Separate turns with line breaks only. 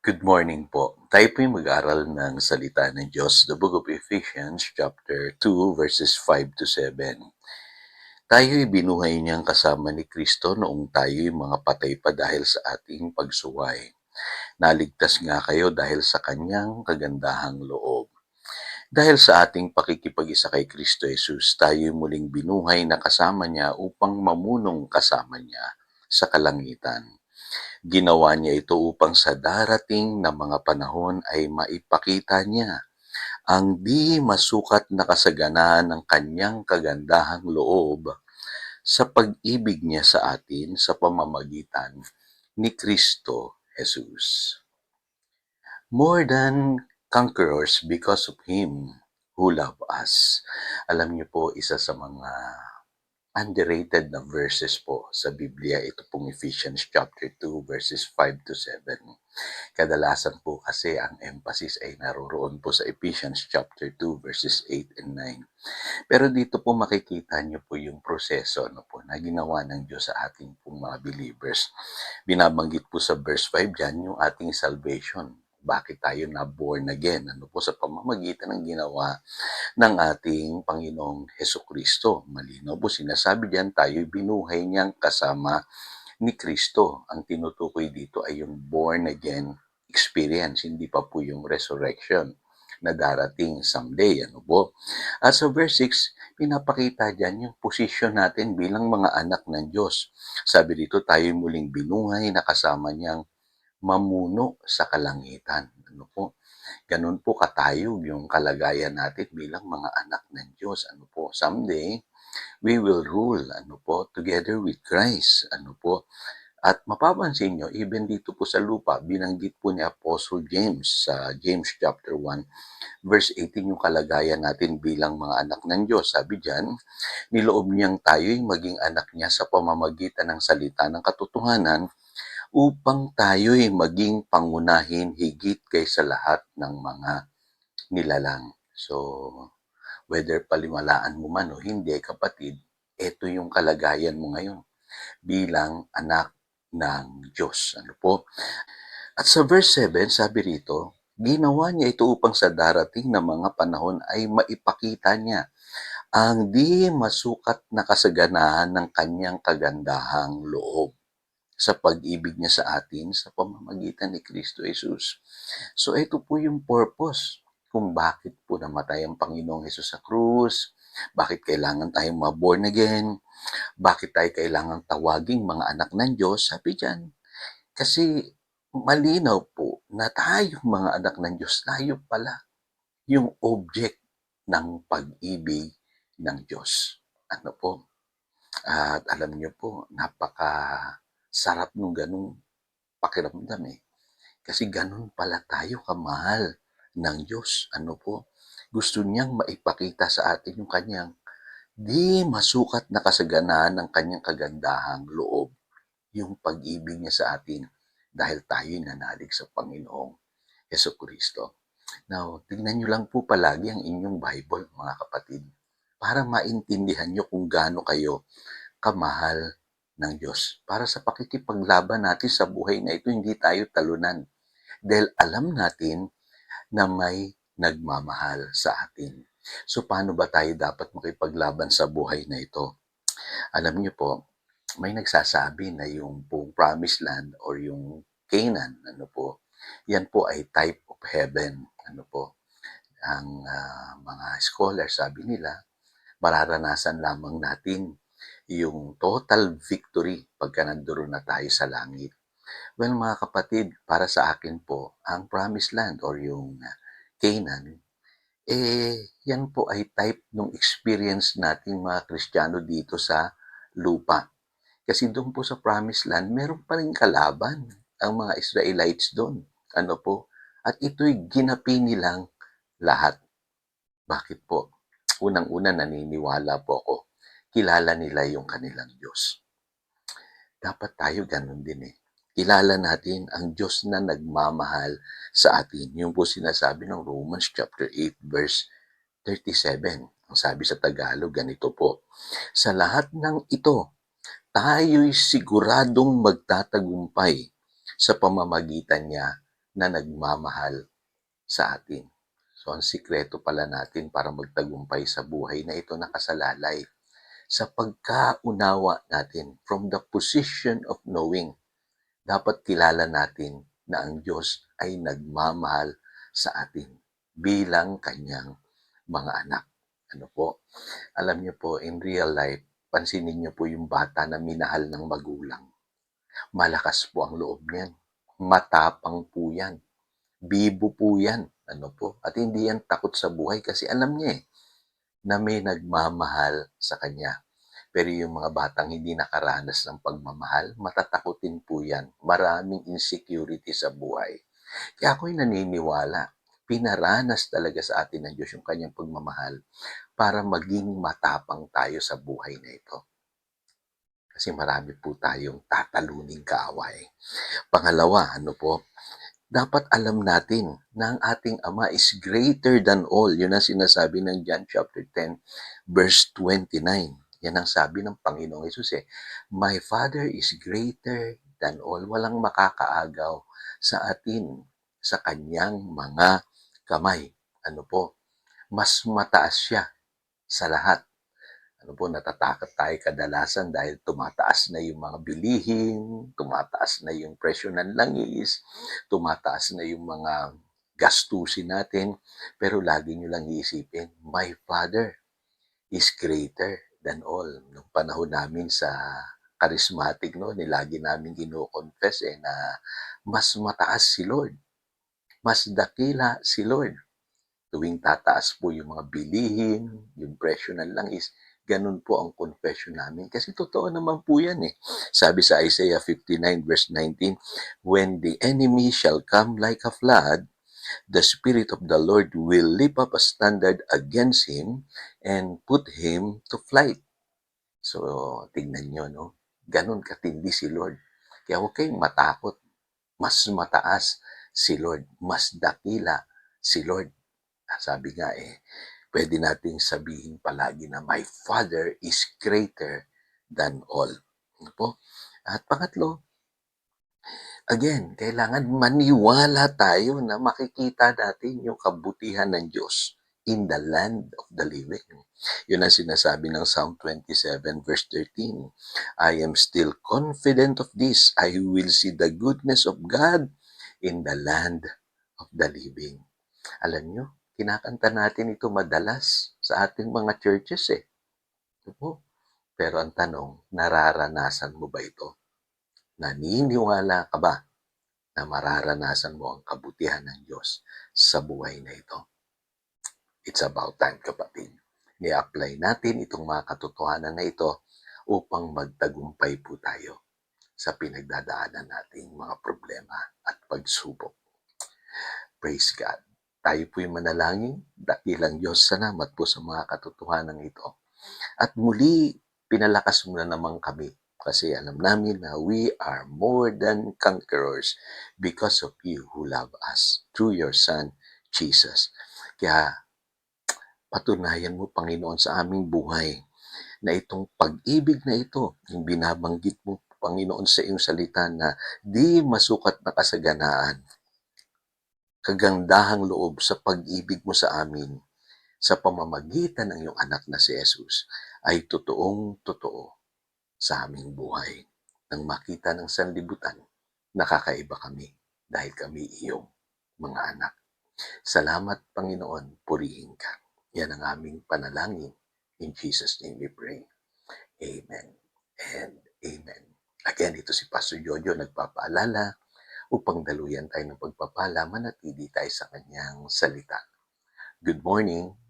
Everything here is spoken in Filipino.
Good morning po. Tayo po'y mag-aral ng salita ng Diyos, the book of Ephesians chapter 2 verses 5 to 7. Tayo'y binuhay niyang kasama ni Kristo noong tayo'y mga patay pa dahil sa ating pagsuway. Naligtas nga kayo dahil sa kanyang kagandahang loob. Dahil sa ating pakikipag-isa kay Kristo Jesus, tayo'y muling binuhay na kasama niya upang mamunong kasama niya sa kalangitan. Ginawa niya ito upang sa darating na mga panahon ay maipakita niya ang di masukat na kasaganaan ng kanyang kagandahang loob sa pag-ibig niya sa atin sa pamamagitan ni Kristo Jesus. More than conquerors because of Him who loved us. Alam niyo po, isa sa mga underrated na verses po sa Biblia, ito pong Ephesians chapter 2 verses 5 to 7. Kadalasan po kasi ang emphasis ay naroroon po sa Ephesians chapter 2 verses 8 and 9. Pero dito po makikita niyo po yung proseso po, na ginawa ng Diyos sa ating pong mga believers. Binabanggit po sa verse 5 dyan yung ating salvation. Bakit tayo na born again? Sa pamamagitan ng ginawa ng ating Panginoong Hesukristo. Malinaw po sinasabi diyan, tayo binuhay niyang kasama ni Kristo. Ang tinutukoy dito ay yung born again experience, hindi pa po yung resurrection na darating someday. At sa verse 6, pinapakita dyan yung position natin bilang mga anak ng Diyos. Sabi dito, tayo muling binuhay na kasama niyang mamuno sa kalangitan. Ganun po katayog yung kalagayan natin bilang mga anak ng Diyos. Someday, we will rule, together with Christ. At mapapansin nyo, even dito po sa lupa, binanggit po ni Apostle James sa James chapter 1, verse 18, yung kalagayan natin bilang mga anak ng Diyos. Sabi diyan, niloob niyang tayo'y maging anak niya sa pamamagitan ng salita ng katotohanan upang tayo'y maging pangunahin higit kaysa lahat ng mga nilalang. So, whether paliwalaan mo man o hindi, kapatid, ito yung kalagayan mo ngayon bilang anak ng Diyos. At sa verse 7, sabi rito, ginawa niya ito upang sa darating na mga panahon ay maipakita niya ang di masukat na kasaganahan ng kanyang kagandahang loob sa pag-ibig niya sa atin sa pamamagitan ni Kristo Jesus. So ito po yung purpose kung bakit po namatay ang Panginoong Hesus sa krus, bakit kailangan tayong ma-born again, bakit tayo kailangan tawaging mga anak ng Diyos. Sabi diyan, kasi malinaw po na tayo mga anak ng Diyos, tayo pala yung object ng pag-ibig ng Diyos. At alam niyo po, napaka-sarap nung ganung pakiramdam Kasi ganun pala tayo kamahal ng Diyos. Gusto niyang maipakita sa atin yung kanyang di masukat na kasaganaan ng kanyang kagandahang loob, yung pag-ibig niya sa atin dahil tayo'y nanalig sa Panginoong Hesukristo. Now, tingnan niyo lang po palagi ang inyong Bible, mga kapatid, para maintindihan niyo kung gaano kayo kamahal ng Diyos. Para sa pakikipaglaban natin sa buhay na ito, hindi tayo talunan. Dahil alam natin na may nagmamahal sa atin. So, paano ba tayo dapat makipaglaban sa buhay na ito? Alam niyo po, may nagsasabi na yung pong promised land or yung Canaan, yan po ay type of heaven. Ang mga scholars, sabi nila, mararanasan lamang natin yung total victory pagka nandoon na tayo sa langit. Well, mga kapatid, para sa akin po, ang promised land or yung Canaan, yan po ay type ng experience natin mga Kristiyano dito sa lupa. Kasi doon po sa promised land, meron pa rin kalaban ang mga Israelites doon. At ito'y ginapi nilang lahat. Bakit po? Unang-una, naniniwala po ako, kilala nila yung kanilang Diyos. Dapat tayo ganun din Kilala natin ang Diyos na nagmamahal sa atin. Yung po sinasabi ng Romans chapter 8 verse 37. Ang sabi sa Tagalog, ganito po, sa lahat ng ito, tayo'y siguradong magtatagumpay sa pamamagitan niya na nagmamahal sa atin. So, ang sikreto pala natin para magtagumpay sa buhay na ito nakasalalay sa pagkaunawa natin from the position of knowing. Dapat kilala natin na ang Diyos ay nagmamahal sa atin bilang kanyang mga anak. Ano po? Alam niyo po, in real life, pansinin niyo po yung bata na minahal ng magulang. Malakas po ang loob niyan. Matapang po yan. Bibo po yan. Ano po? At hindi yan takot sa buhay kasi alam niya na may nagmamahal sa kanya. Pero yung mga batang hindi nakaranas ng pagmamahal, matatakutin po yan. Maraming insecurity sa buhay. Kaya ako'y naniniwala, pinaranas talaga sa atin ng Diyos yung kanyang pagmamahal para maging matapang tayo sa buhay na ito. Kasi marami po tayong tataluning kaaway. Pangalawa, ano po? Dapat alam natin na ang ating Ama is greater than all. Yun ang sinasabi ng John chapter 10, verse 29. Yan ang sabi ng Panginoong Hesus My Father is greater than all. Walang makakaagaw sa atin sa kanyang mga kamay. Ano po? Mas mataas siya sa lahat. Ano po, natatakot tayo kadalasan dahil tumataas na yung mga bilihin, tumataas na yung presyo ng langis, tumataas na yung mga gastusin natin. Pero lagi nyo lang iisipin, my Father is greater than all. Nung panahon namin sa charismatic, no, lagi namin kino-confess na mas mataas si Lord, mas dakila si Lord. Tuwing tataas po yung mga bilihin, yung presyo ng langis, ganun po ang confession namin. Kasi totoo naman po yan Sabi sa Isaiah 59 verse 19, When the enemy shall come like a flood, the Spirit of the Lord will lift up a standard against him and put him to flight. So, tignan nyo, no? Ganun katindi si Lord. Kaya huwag kayong matakot. Mas mataas si Lord. Mas dakila si Lord. Sabi nga pwede nating sabihin palagi na my Father is greater than all. Ano po? At pangatlo, again, kailangan maniwala tayo na makikita natin yung kabutihan ng Diyos in the land of the living. Yun ang sinasabi ng Psalm 27 verse 13. I am still confident of this. I will see the goodness of God in the land of the living. Alam nyo, kinakanta natin ito madalas sa ating mga churches Ito Pero ang tanong, nararanasan mo ba ito? Naniniwala ka ba na mararanasan mo ang kabutihan ng Diyos sa buhay na ito? It's about time, kapatid. Ni-apply natin itong mga katotohanan na ito upang magtagumpay po tayo sa pinagdadaanan nating mga problema at pagsubok. Praise God. Tayo po'y manalangin. Dakilang Diyos, salamat po sa mga katotohanan ito. At muli, pinalakas mo na naman kami kasi alam namin na we are more than conquerors because of you who love us through your Son, Jesus. Kaya patunayan mo, Panginoon, sa aming buhay na itong pag-ibig na ito, yung binabanggit mo, Panginoon, sa iyong salita na di masukat na kasaganaan, kagandahang loob sa pag-ibig mo sa amin sa pamamagitan ng iyong anak na si Jesus ay totoong-totoo sa aming buhay. Nang makita ng sanlibutan, nakakaiba kami dahil kami iyong mga anak. Salamat, Panginoon, purihin ka. Yan ang aming panalangin. In Jesus' name we pray. Amen and amen. Again, ito si Pastor Jojo nagpapaalala upang daluyan tayo ng pagpapala, manatili tayo sa kanyang salita. Good morning.